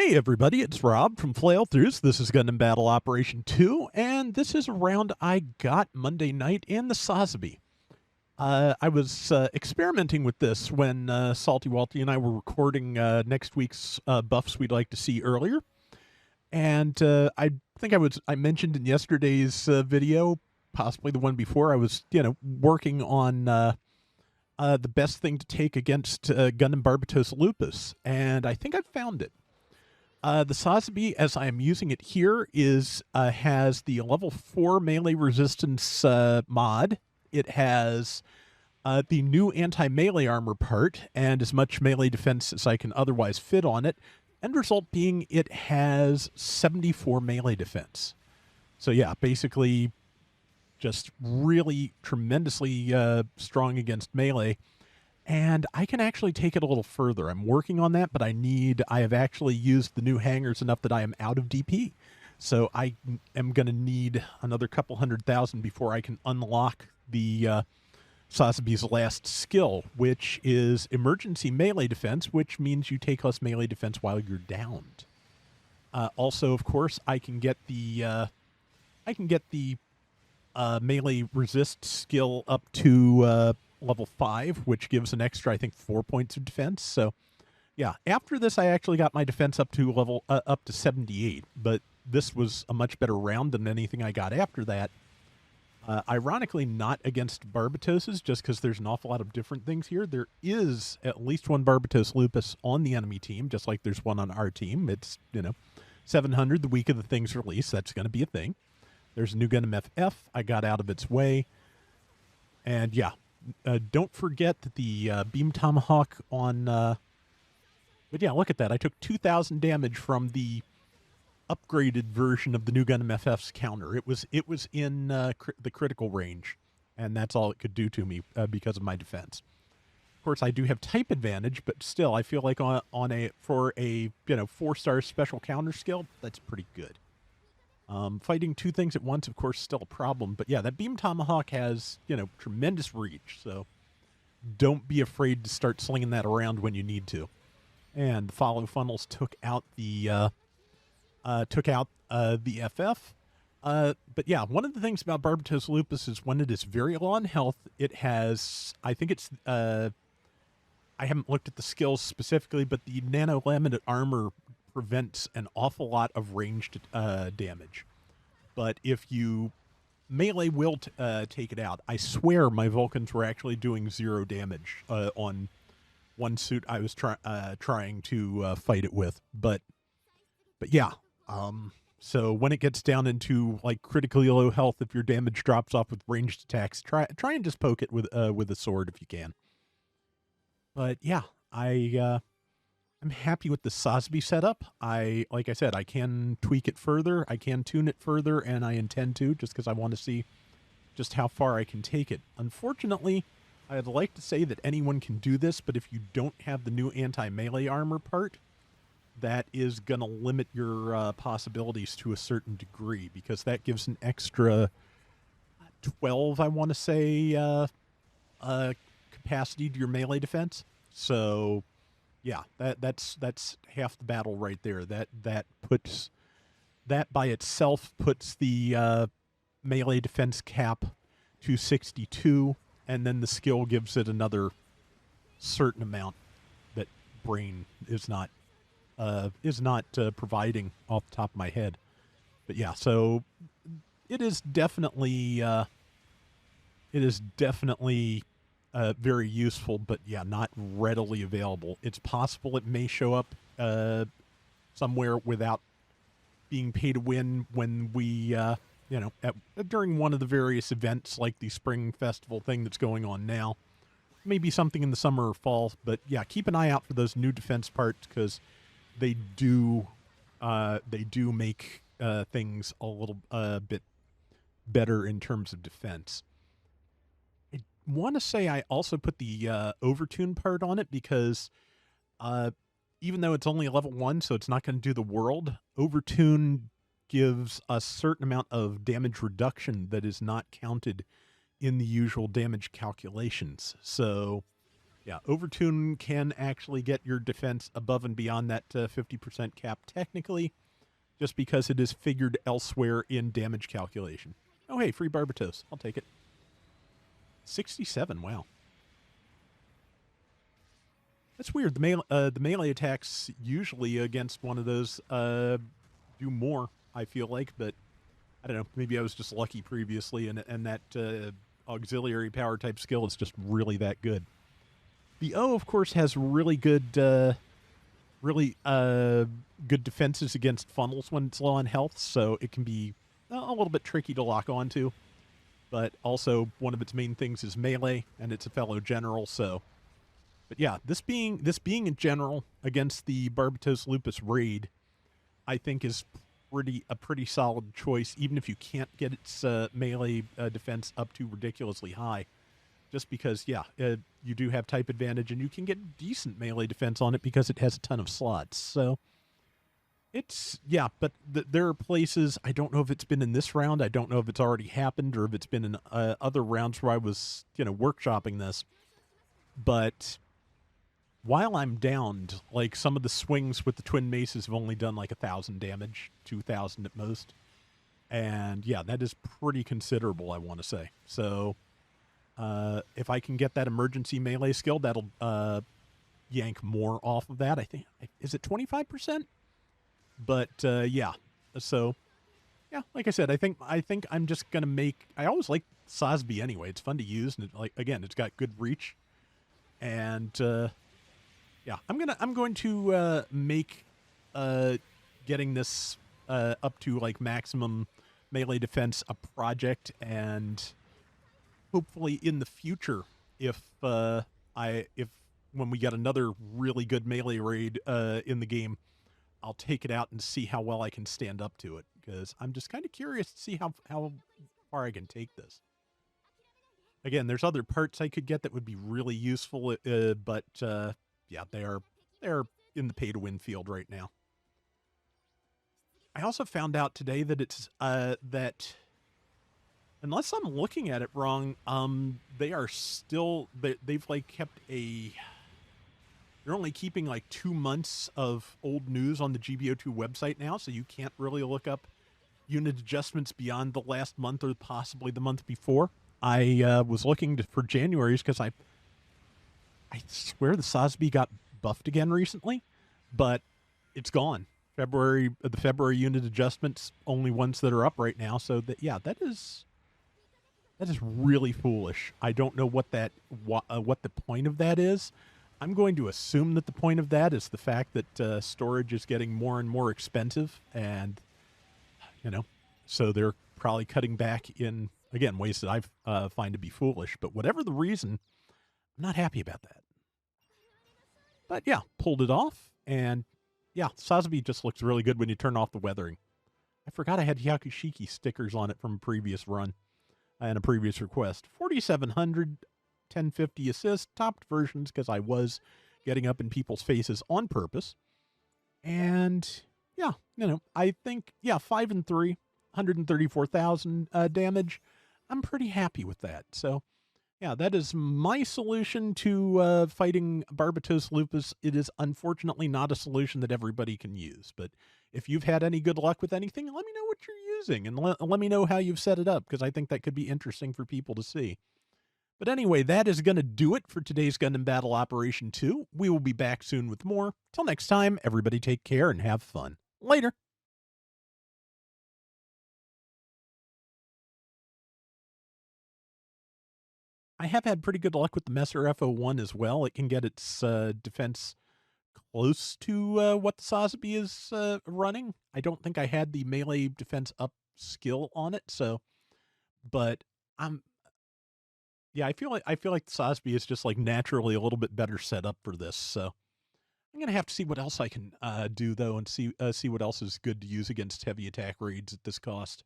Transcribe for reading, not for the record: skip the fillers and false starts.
Hey everybody, it's Rob from Flailthroughs. This is Gundam Battle Operation 2, and this is a round I got Monday night in the Sazabi. I was experimenting with this when Salty Walty and I were recording next week's buffs we'd like to see earlier. And I think I mentioned in yesterday's video, possibly the one before, I was, working on the best thing to take against Gundam Barbatos Lupus, and I think I've found it. The Sazabi, as I am using it here, has the level 4 melee resistance mod. It has the new anti-melee armor part and as much melee defense as I can otherwise fit on it. End result being it has 74 melee defense. So yeah, basically just really tremendously strong against melee. And I can actually take it a little further. I'm working on that, but I have actually used the new hangers enough that I am out of DP. So I am going to need another couple 100,000 before I can unlock the Sazabi's last skill, which is emergency melee defense, which means you take less melee defense while you're downed. Also, of course, I can get the melee resist skill up to level 5, which gives an extra, I think, 4 points of defense. So, yeah, after this, I actually got my defense up to up to 78. But this was a much better round than anything I got after that. Ironically, not against Barbatoses, just because there's an awful lot of different things here. There is at least one Barbatos Lupus on the enemy team, just like there's one on our team. It's, 700 the week of the thing's release. That's going to be a thing. There's a new Gundam FF. I got out of its way. And, yeah. Don't forget that the Beam Tomahawk on... but yeah, look at that. I took 2,000 damage from the upgraded version of the new Gundam FF's counter. It was in the critical range, and that's all it could do to me because of my defense. Of course, I do have type advantage, but still, I feel like for a 4-star special counter skill, that's pretty good. Fighting two things at once, of course, is still a problem. But yeah, that Beam Tomahawk has, tremendous reach. So don't be afraid to start slinging that around when you need to. And the follow funnels took out the FF. But yeah, one of the things about Barbatos Lupus is when it is very low on health, it has, I think it's, I haven't looked at the skills specifically, but the nano-laminate armor prevents an awful lot of ranged damage. But if you melee will take it out, I swear my Vulcans were actually doing 0 damage on one suit I was trying to fight it with. But yeah, so when it gets down into like critically low health, if your damage drops off with ranged attacks, try and just poke it with a sword if you can. But yeah, I'm happy with the Sazabi setup. Like I said, I can tweak it further, I can tune it further, and I intend to, just because I want to see just how far I can take it. Unfortunately, I'd like to say that anyone can do this, but if you don't have the new anti-melee armor part, that is going to limit your possibilities to a certain degree, because that gives an extra 12, I want to say, capacity to your melee defense. So... yeah, that's half the battle right there. That by itself puts the melee defense cap to 62, and then the skill gives it another certain amount that Brain is not providing off the top of my head. But yeah, so it is definitely very useful, but yeah, not readily available. It's possible it may show up somewhere without being pay to win when we, during one of the various events like the Spring Festival thing that's going on now. Maybe something in the summer or fall, but yeah, keep an eye out for those new defense parts, because they do make things a little bit better in terms of defense. Want to say I also put the overtune part on it because even though it's only a level 1, so it's not going to do the world, overtune gives a certain amount of damage reduction that is not counted in the usual damage calculations. So Yeah, Overtune can actually get your defense above and beyond that 50% cap technically, just because it is figured elsewhere in damage calculation. Oh, hey, free Barbatos. I'll take it. 67, wow. That's weird. The melee attacks usually against one of those do more, I feel like, but I don't know. Maybe I was just lucky previously, and that auxiliary power type skill is just really that good. The O, of course, has really good good defenses against funnels when it's low on health, so it can be a little bit tricky to lock onto. But also, one of its main things is melee, and it's a fellow general, so... But yeah, this being in general against the Barbatos Lupus raid, I think is a pretty solid choice, even if you can't get its melee defense up to ridiculously high. Just because, yeah, you do have type advantage, and you can get decent melee defense on it because it has a ton of slots. So, it's, yeah, but there are places, I don't know if it's been in this round, I don't know if it's already happened, or if it's been in other rounds where I was, workshopping this. But while I'm downed, like, some of the swings with the twin maces have only done like 1,000 damage, 2,000 at most. And, yeah, that is pretty considerable, I want to say. So... if I can get that emergency melee skill, that'll yank more off of that. I think, is it 25%? But yeah, so yeah, like I said, I think I'm just gonna make. I always like Sazabi anyway. It's fun to use, and again, it's got good reach. And yeah, I'm going to make getting this up to like maximum melee defense a project, and hopefully in the future, if when we get another really good melee raid in the game, I'll take it out and see how well I can stand up to it, because I'm just kind of curious to see how far I can take this. Again, there's other parts I could get that would be really useful, but yeah, they're in the pay to win field right now. I also found out today that it's that, unless I'm looking at it wrong, they are still, they've like kept they're only keeping like 2 months of old news on the GBO2 website now, so you can't really look up unit adjustments beyond the last month or possibly the month before. I was looking for January's because I swear the Sazabi got buffed again recently, but it's gone. The February unit adjustments, only ones that are up right now, so that, yeah, that is really foolish. I don't know what the point of that is. I'm going to assume that the point of that is the fact that storage is getting more and more expensive, and so they're probably cutting back in, again, ways that I find to be foolish. But whatever the reason, I'm not happy about that. But yeah, pulled it off, and yeah, Sazabi just looks really good when you turn off the weathering. I forgot I had Yakushiki stickers on it from a previous run. And a previous request. 4,700, 1050 assist, topped versions, because I was getting up in people's faces on purpose. And yeah, I think, yeah, 5 and 3, 134,000 damage. I'm pretty happy with that. So yeah, that is my solution to fighting Barbatos Lupus. It is unfortunately not a solution that everybody can use, but if you've had any good luck with anything, let me know what you're using, and let me know how you've set it up, because I think that could be interesting for people to see. But anyway, that is going to do it for today's Gundam Battle Operation 2. We will be back soon with more. Till next time, everybody take care and have fun. Later. I have had pretty good luck with the Messer FO1 as well. It can get its defense close to what the Sazabi is running. I don't think I had the melee defense up skill on it, so, but yeah, I feel like the Sazabi is just like naturally a little bit better set up for this. So I'm gonna have to see what else I can do though, and see what else is good to use against heavy attack raids at this cost.